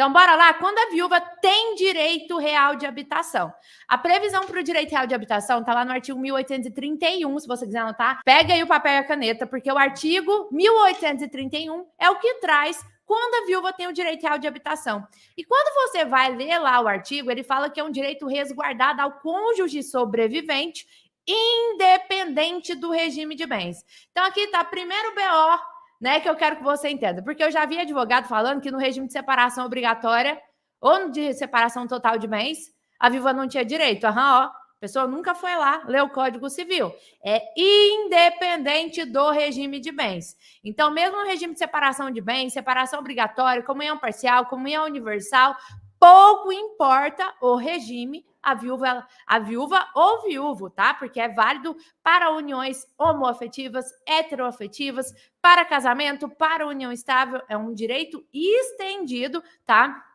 Então, bora lá. Quando a viúva tem direito real de habitação. A previsão para o direito real de habitação está lá no artigo 1831, se você quiser anotar. Pega aí o papel e a caneta, porque o artigo 1831 é o que traz quando a viúva tem o direito real de habitação. E quando você vai ler lá o artigo, ele fala que é um direito resguardado ao cônjuge sobrevivente, independente do regime de bens. Então, aqui está primeiro BO, né, que eu quero que você entenda, porque eu já vi advogado falando que no regime de separação obrigatória ou de separação total de bens, a viúva não tinha direito. A pessoa nunca foi lá ler o Código Civil. É independente do regime de bens. Então, mesmo no regime de separação de bens, separação obrigatória, comunhão parcial, comunhão universal, pouco importa o regime, a viúva ou viúvo, tá? Porque é válido para uniões homoafetivas, heteroafetivas, para casamento, para união estável, é um direito estendido, tá?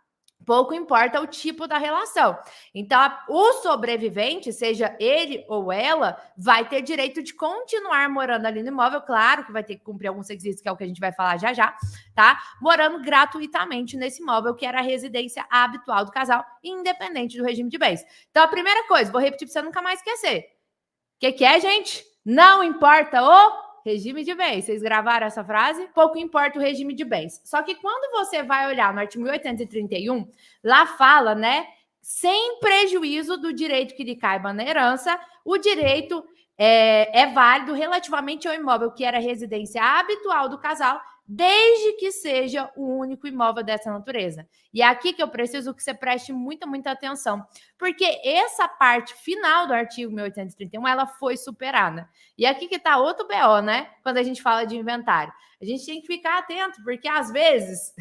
Pouco importa o tipo da relação. Então, o sobrevivente, seja ele ou ela, vai ter direito de continuar morando ali no imóvel. Claro que vai ter que cumprir alguns requisitos, que é o que a gente vai falar já já, tá? Morando gratuitamente nesse imóvel, que era a residência habitual do casal, independente do regime de bens. Então, a primeira coisa, vou repetir para você nunca mais esquecer. O que é, gente? Não importa o regime de bens. Vocês gravaram essa frase? Pouco importa o regime de bens. Só que quando você vai olhar no artigo 1831, lá fala, né? Sem prejuízo do direito que lhe caiba na herança, o direito é válido relativamente ao imóvel que era a residência habitual do casal, desde que seja o único imóvel dessa natureza. E é aqui que eu preciso que você preste muita atenção, porque essa parte final do artigo 1831, ela foi superada. E aqui que está outro BO, né? Quando a gente fala de inventário. A gente tem que ficar atento, porque às vezes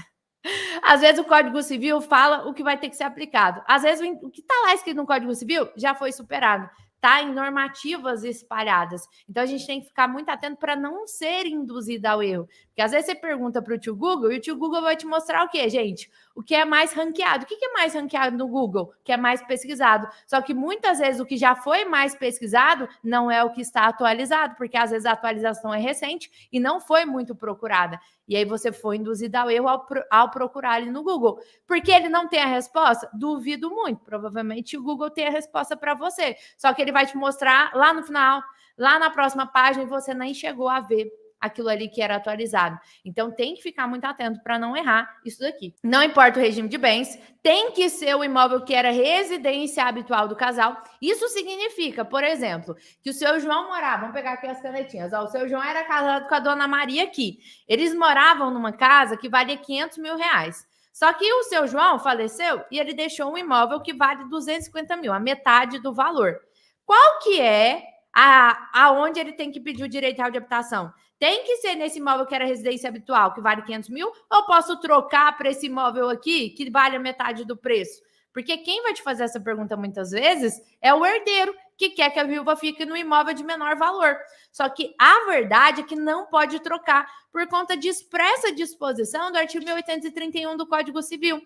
o Código Civil fala o que vai ter que ser aplicado. Às vezes o que está lá escrito no Código Civil já foi superado. Tá em normativas espalhadas. Então, a gente tem que ficar muito atento para não ser induzida ao erro. Porque às vezes você pergunta para o tio Google e o tio Google vai te mostrar o quê, gente? O que é mais ranqueado. O que é mais ranqueado no Google? O que é mais pesquisado. Só que muitas vezes o que já foi mais pesquisado não é o que está atualizado, porque às vezes a atualização é recente e não foi muito procurada. E aí você foi induzido ao erro ao procurar ali no Google. Porque ele não tem a resposta? Duvido muito. Provavelmente o Google tem a resposta para você. Só que ele vai te mostrar lá no final, lá na próxima página, e você nem chegou a ver aquilo ali que era atualizado. Então, tem que ficar muito atento para não errar isso daqui. Não importa o regime de bens, tem que ser o imóvel que era residência habitual do casal. Isso significa, por exemplo, que o seu João morava, vamos pegar aqui as canetinhas, ó, o seu João era casado com a dona Maria aqui. Eles moravam numa casa que valia 500 mil reais. Só que o seu João faleceu e ele deixou um imóvel que vale 250 mil, a metade do valor. Qual que é aonde ele tem que pedir o direito real de habitação? Tem que ser nesse imóvel que era residência habitual, que vale 500 mil, ou posso trocar para esse imóvel aqui, que vale a metade do preço? Porque quem vai te fazer essa pergunta muitas vezes é o herdeiro, que quer que a viúva fique no imóvel de menor valor. Só que a verdade é que não pode trocar por conta de expressa disposição do artigo 1831 do Código Civil.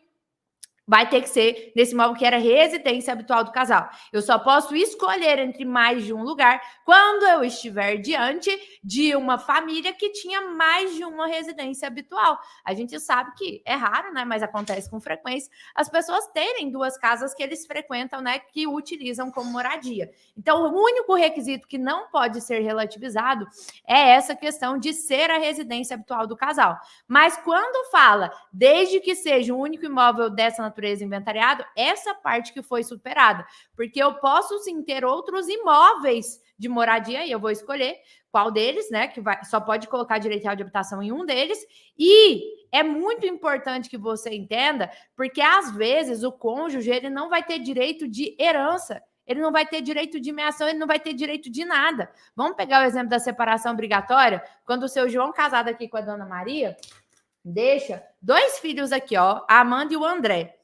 Vai ter que ser nesse imóvel que era residência habitual do casal. Eu só posso escolher entre mais de um lugar quando eu estiver diante de uma família que tinha mais de uma residência habitual. A gente sabe que é raro, né? Mas acontece com frequência as pessoas terem duas casas que eles frequentam, né? Que utilizam como moradia. Então, o único requisito que não pode ser relativizado é essa questão de ser a residência habitual do casal. Mas quando fala, desde que seja um único imóvel dessa natureza inventariado, essa parte que foi superada, porque eu posso sim ter outros imóveis de moradia e eu vou escolher qual deles, né, que só pode colocar direito real de habitação em um deles. E é muito importante que você entenda, porque às vezes o cônjuge ele não vai ter direito de herança, ele não vai ter direito de meação, ele não vai ter direito de nada. Vamos pegar o exemplo da separação obrigatória, quando o seu João, casado aqui com a dona Maria, deixa 2 filhos aqui, ó, a Amanda e o André,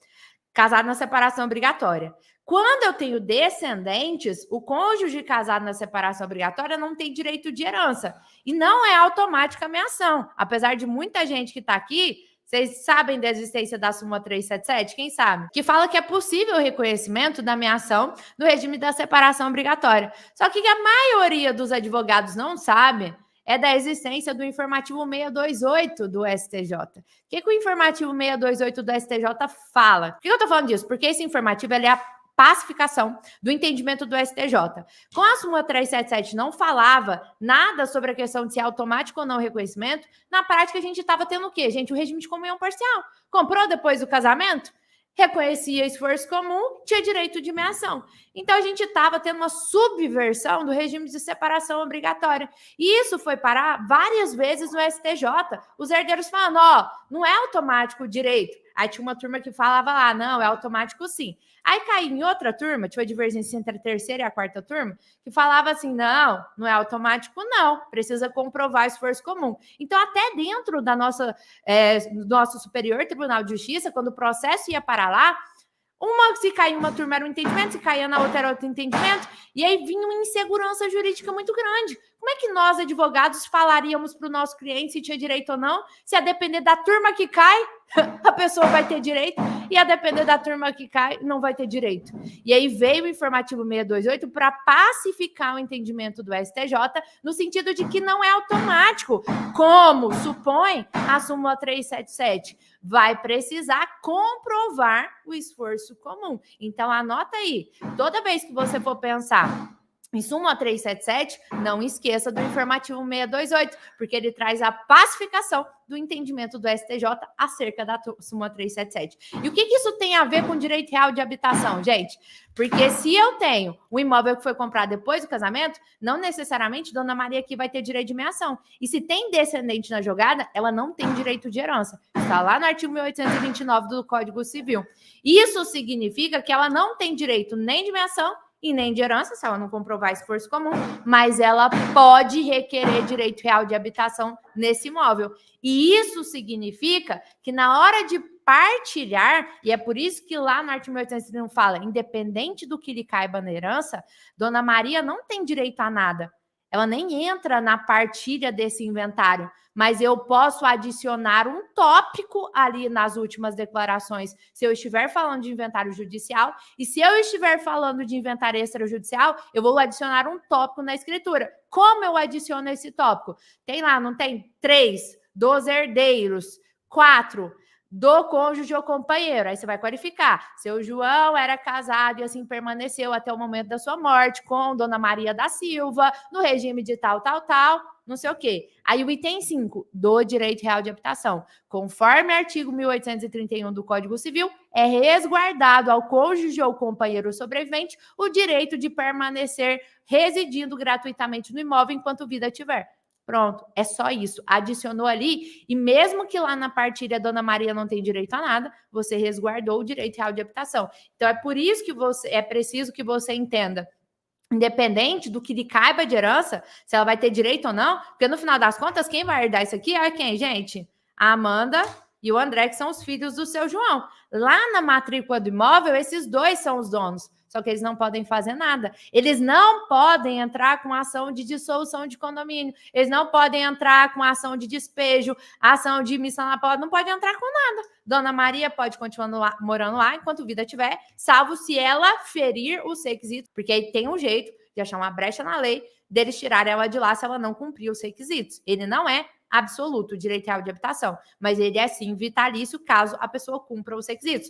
casado na separação obrigatória. Quando eu tenho descendentes, o cônjuge casado na separação obrigatória não tem direito de herança. E não é automática a meação. Apesar de muita gente que está aqui, vocês sabem da existência da súmula 377? Quem sabe? Que fala que é possível o reconhecimento da meação no regime da separação obrigatória. Só que a maioria dos advogados não sabe é da existência do informativo 628 do STJ. O que o informativo 628 do STJ fala? Por que eu tô falando disso? Porque esse informativo ele é a pacificação do entendimento do STJ. Com a súmula 377 não falava nada sobre a questão de se é automático ou não o reconhecimento, na prática a gente estava tendo o quê, gente? O regime de comunhão parcial. Comprou depois do casamento? Reconhecia esforço comum, tinha direito de meação. Então, a gente estava tendo uma subversão do regime de separação obrigatória. E isso foi parar várias vezes no STJ. Os herdeiros falando, ó, não é automático o direito. Aí tinha uma turma que falava lá, não, é automático sim. Aí caiu em outra turma, tinha a divergência entre a terceira e a quarta turma, que falava assim, não, não é automático não, precisa comprovar esforço comum. Então, até dentro da do nosso Superior Tribunal de Justiça, quando o processo ia para lá, se caía uma turma era um entendimento, se caía na outra era outro entendimento, e aí vinha uma insegurança jurídica muito grande. Como é que nós, advogados, falaríamos para o nosso cliente se tinha direito ou não? Se a depender da turma que cai, a pessoa vai ter direito, e a depender da turma que cai, não vai ter direito. E aí veio o informativo 628 para pacificar o entendimento do STJ, no sentido de que não é automático, como supõe a súmula 377. Vai precisar comprovar o esforço comum. Então, anota aí. Toda vez que você for pensar em súmula 377, não esqueça do informativo 628, porque ele traz a pacificação do entendimento do STJ acerca da súmula 377. E o que isso tem a ver com direito real de habitação, gente? Porque se eu tenho um imóvel que foi comprado depois do casamento, não necessariamente Dona Maria aqui vai ter direito de meação. E se tem descendente na jogada, ela não tem direito de herança. Está lá no artigo 1829 do Código Civil. Isso significa que ela não tem direito nem de meação e nem de herança, se ela não comprovar esforço comum, mas ela pode requerer direito real de habitação nesse imóvel. E isso significa que na hora de partilhar, e é por isso que lá no artigo 1831 fala, independente do que lhe caiba na herança, Dona Maria não tem direito a nada. Ela nem entra na partilha desse inventário, mas eu posso adicionar um tópico ali nas últimas declarações, se eu estiver falando de inventário judicial, e se eu estiver falando de inventário extrajudicial, eu vou adicionar um tópico na escritura. Como eu adiciono esse tópico? Tem lá, não tem? 3, dos herdeiros, 4, do cônjuge ou companheiro. Aí você vai qualificar. Seu João era casado e assim permaneceu até o momento da sua morte com Dona Maria da Silva, no regime de tal, não sei o quê. Aí o item 5, do direito real de habitação. Conforme artigo 1831 do Código Civil, é resguardado ao cônjuge ou companheiro sobrevivente o direito de permanecer residindo gratuitamente no imóvel enquanto vida tiver. Pronto, é só isso. Adicionou ali, e mesmo que lá na partilha a Dona Maria não tem direito a nada, você resguardou o direito real de habitação. Então, é por isso que é preciso que você entenda, independente do que lhe caiba de herança, se ela vai ter direito ou não, porque no final das contas, quem vai herdar isso aqui é quem, gente? A Amanda e o André, que são os filhos do seu João. Lá na matrícula do imóvel, esses dois são os donos. Só que eles não podem fazer nada. Eles não podem entrar com ação de dissolução de condomínio. Eles não podem entrar com ação de despejo, ação de missão na posse. Não pode entrar com nada. Dona Maria pode continuar morando lá enquanto vida tiver, salvo se ela ferir os requisitos, porque aí tem um jeito de achar uma brecha na lei deles tirarem ela de lá se ela não cumprir os requisitos. Ele não é absoluto, o direito real de habitação, mas ele é sim vitalício caso a pessoa cumpra os requisitos.